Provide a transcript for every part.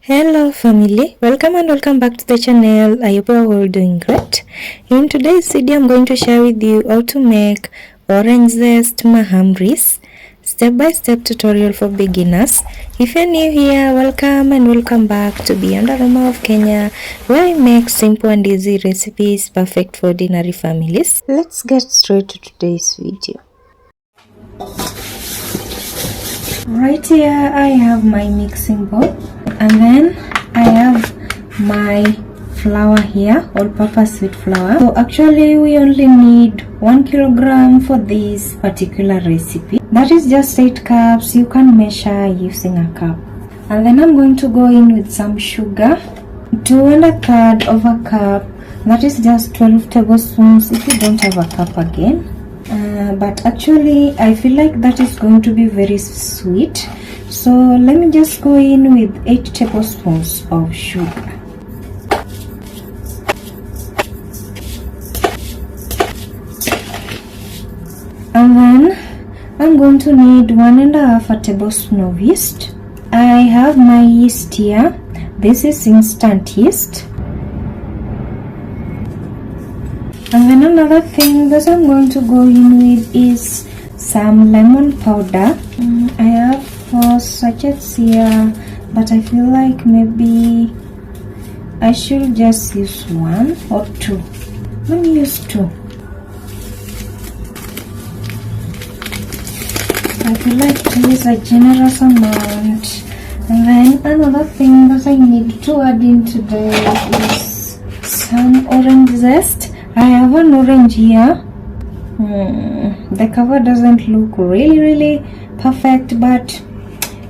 Hello family, welcome and welcome back to the channel. I hope you are all doing great. In today's video I'm going to share with you how to make orange zest mahamris, step-by-step tutorial for beginners. If you're new here, welcome and welcome back to Beyond Aroma of Kenya, where I make simple and easy recipes perfect for ordinary families. Let's get straight to today's video. Right here I have my mixing bowl, and then I have my flour here, all-purpose wheat flour. So actually we only need 1 kilogram for this particular recipe. That is just 8 cups. You can measure using a cup. And then I'm going to go in with some sugar, 2 1/3 of a cup. That is just 12 tablespoons if you don't have a cup again. But actually I feel like that is going to be very sweet, so let me just go in with 8 tablespoons of sugar. And then I'm going to need 1 1/2 tablespoon of yeast. I have my yeast here. This is instant yeast. And then another thing that I'm going to go in with is some lemon powder. I have 4 sachets here, but I feel like maybe I should just use 1 or 2. Let me use 2. I feel like 2 is a generous amount. And then another thing that I need to add in today is some orange zest. I have an orange here. The cover doesn't look really perfect, but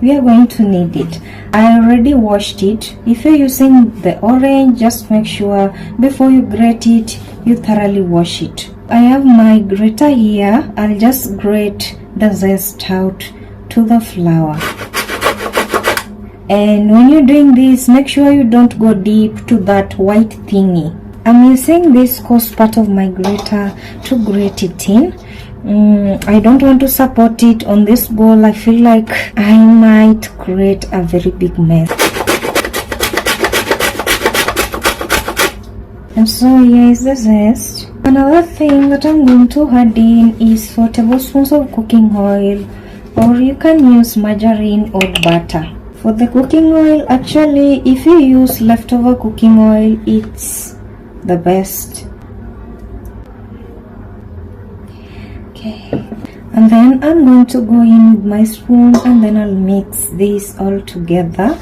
we are going to need it. I already washed it. If you're using the orange, just make sure before you grate it, you thoroughly wash it. I have my grater here. I'll just grate the zest out to the flour. And when you're doing this, make sure you don't go deep to that white thingy. I'm using this coarse part of my grater to grate it in. I don't want to support it on this bowl. I feel like I might create a very big mess. And so here is the zest. Another thing that I'm going to add in is 4 tablespoons of cooking oil, or you can use margarine or butter. For the cooking oil, actually if you use leftover cooking oil, it's the best. Okay, and then I'm going to go in with my spoon, and then I'll mix this all together.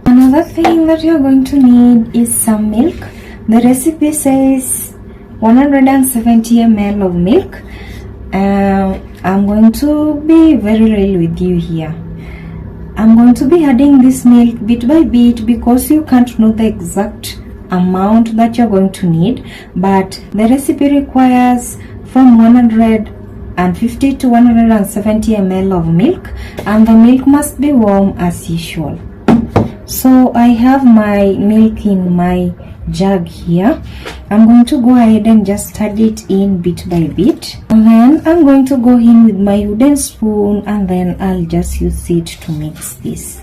Another thing that you're going to need is some milk. The recipe says 170 ml of milk. I'm going to be very real with you here. I'm going to be adding this milk bit by bit because you can't know the exact amount that you're going to need, but the recipe requires from 150 to 170 ml of milk, and the milk must be warm as usual. So I have my milk in my jug here. I'm going to go ahead and just add it in bit by bit, and then I'm going to go in with my wooden spoon, and then I'll just use it to mix this.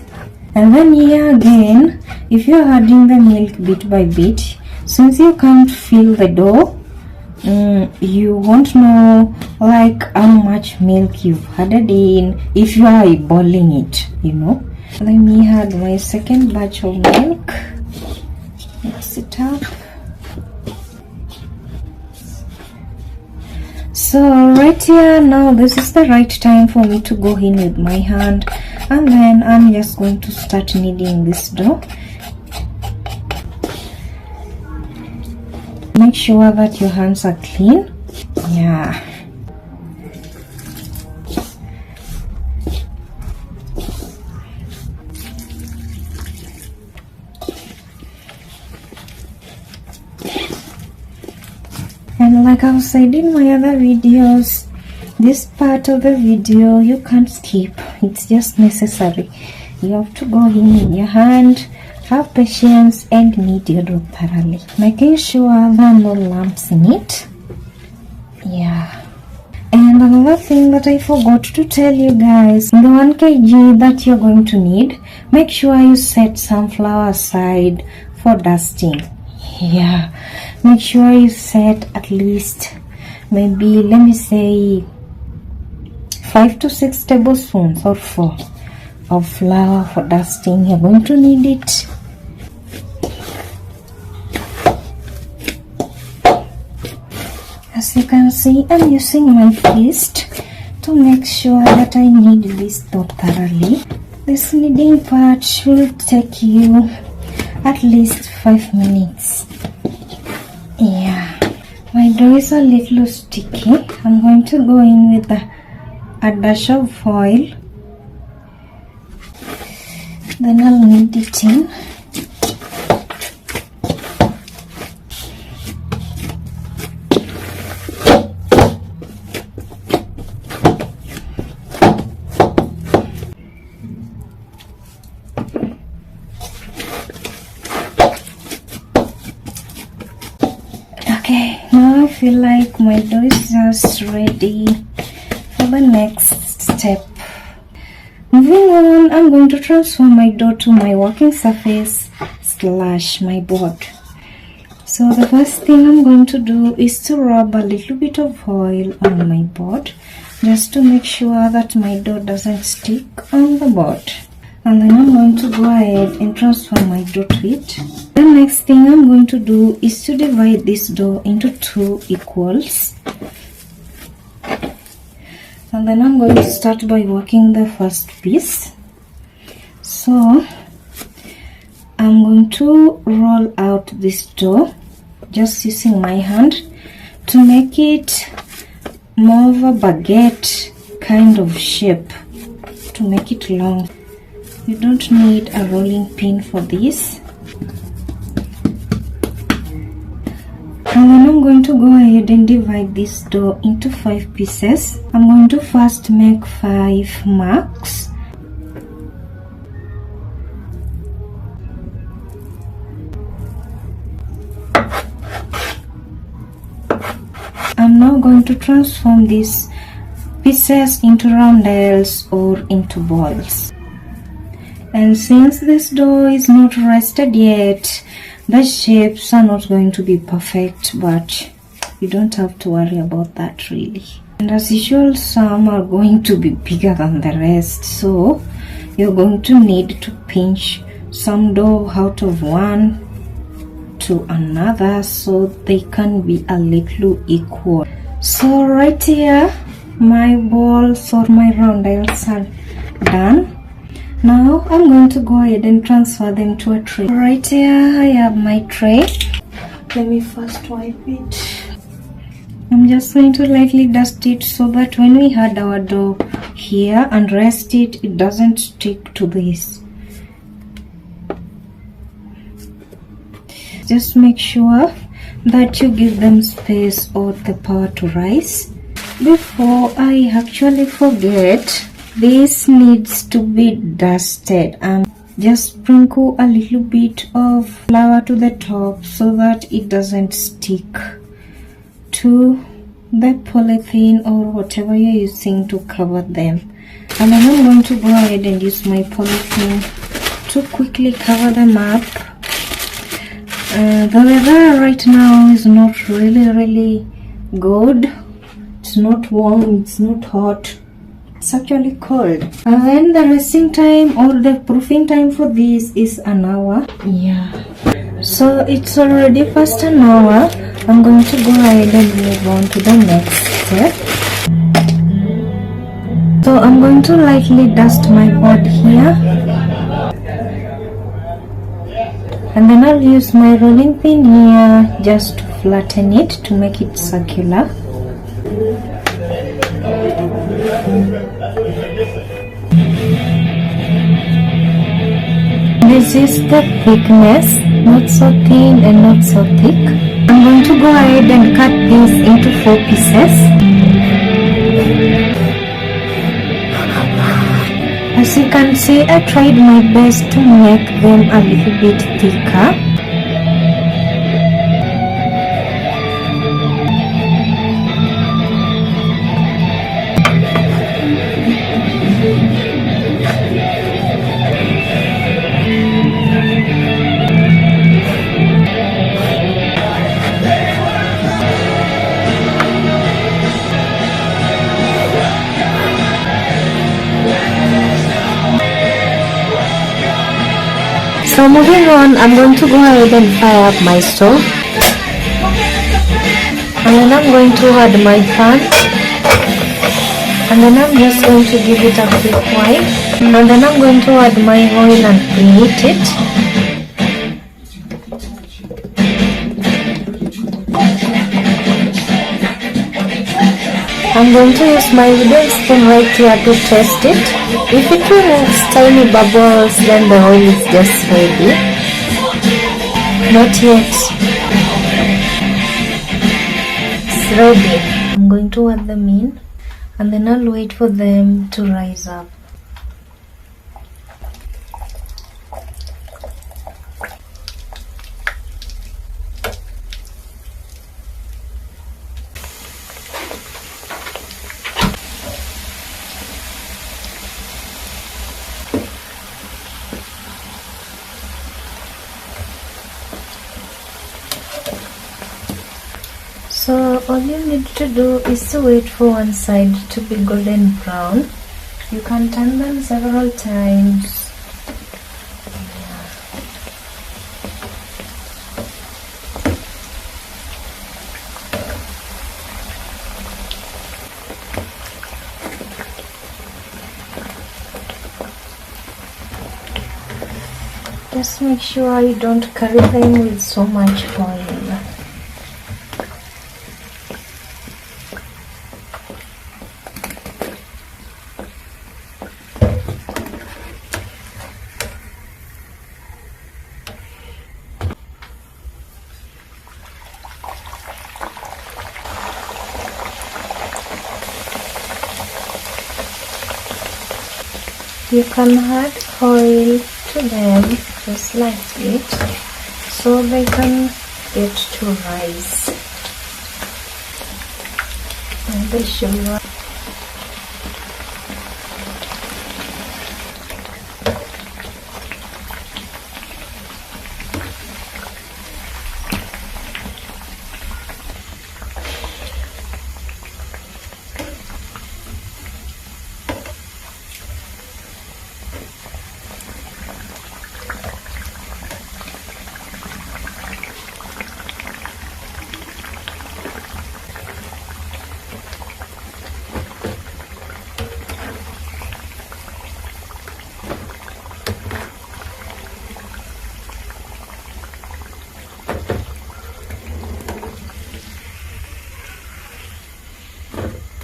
And then here again, if you're adding the milk bit by bit, since you can't feel the dough, you won't know like how much milk you've added in if you are eyeballing it, you know. Let me add my second batch of milk. Mix it up. So right here now, this is the right time for me to go in with my hand, and then I'm just going to start kneading this dough. Make sure that your hands are clean. Yeah. And like I've said in my other videos, this part of the video you can't skip. It's just necessary. You have to go in with your hand, have patience, and knead your dough thoroughly, making sure there are no lumps in it. Yeah. And And another thing that I forgot to tell you guys, the 1 kg that you're going to need, make sure you set some flour aside for dusting. Yeah, make sure you set at least, maybe let me say 5 to 6 tablespoons or 4 of flour for dusting. You're going to need it. As you can see, I'm using my fist to make sure that I knead this dough thoroughly. This kneading part should take you at least 5 minutes. Yeah, my dough is a little sticky. I'm going to go in with a dash of oil. Then I'll knead it in. Okay, now I feel like my dough is just ready for the next step. Moving on, I'm going to transfer my dough to my working surface / my board. So the first thing I'm going to do is to rub a little bit of oil on my board, just to make sure that my dough doesn't stick on the board. And then I'm going to go ahead and transfer my dough to it. The next thing I'm going to do is to divide this dough into 2 equals. And then I'm going to start by working the first piece. So I'm going to roll out this dough just using my hand to make it more of a baguette kind of shape, to make it long. You don't need a rolling pin for this. And then I'm going to go ahead and divide this dough into 5 pieces. I'm going to first make 5 marks. I'm now going to transform these pieces into roundels or into balls. And since this dough is not rested yet, the shapes are not going to be perfect, but you don't have to worry about that really. And as usual, some are going to be bigger than the rest, so you're going to need to pinch some dough out of one to another so they can be a little equal. So right here, my balls or my roundels are done. Now I'm going to go ahead and transfer them to a tray. Right here I have my tray. Let me first wipe it. I'm just going to lightly dust it so that when we add our dough here and rest it, it doesn't stick to this. Just make sure that you give them space or the power to rise. Before I actually forget, this needs to be dusted. Just sprinkle a little bit of flour to the top so that it doesn't stick to the polythene or whatever you're using to cover them. And then I'm going to go ahead and use my polythene to quickly cover them up. The weather right now is not really good. It's not warm, it's not hot. It's actually cold. And then the resting time or the proofing time for this is an hour. Yeah. So it's already past an hour. I'm going to go ahead and move on to the next step. So I'm going to lightly dust my board here. And then I'll use my rolling pin here just to flatten it to make it circular. This is the thickness, not so thin and not so thick. I'm going to go ahead and cut this into 4 pieces. As you can see, I tried my best to make them a little bit thicker. So moving on, I'm going to go ahead and fire up my stove, and then I'm going to add my pan, and then I'm just going to give it a quick while, and then I'm going to add my oil and preheat it. I'm going to use my wooden spoon right here to test it. If it removes tiny bubbles, then the oil is just ready. Not yet. It's ready. I'm going to add them in, and then I'll wait for them to rise up. So all you need to do is to wait for one side to be golden brown. You can turn them several times. Just make sure you don't curry them with so much oil. You can add oil to them just like it, so they can get to rise, and they should rise.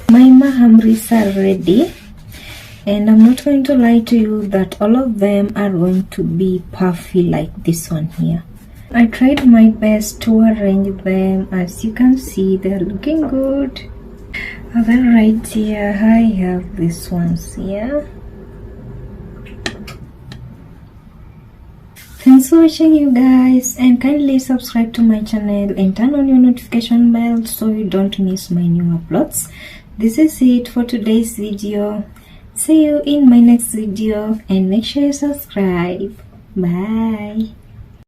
My Mahamris are ready, and I'm not going to lie to you that all of them are going to be puffy like this one here. I tried my best to arrange them. As you can see, they're looking good. And then right here I have these ones here. Thanks for watching, you guys, and kindly subscribe to my channel and turn on your notification bell so you don't miss my new uploads. This is it for today's video. See you in my next video, and make sure you subscribe. Bye.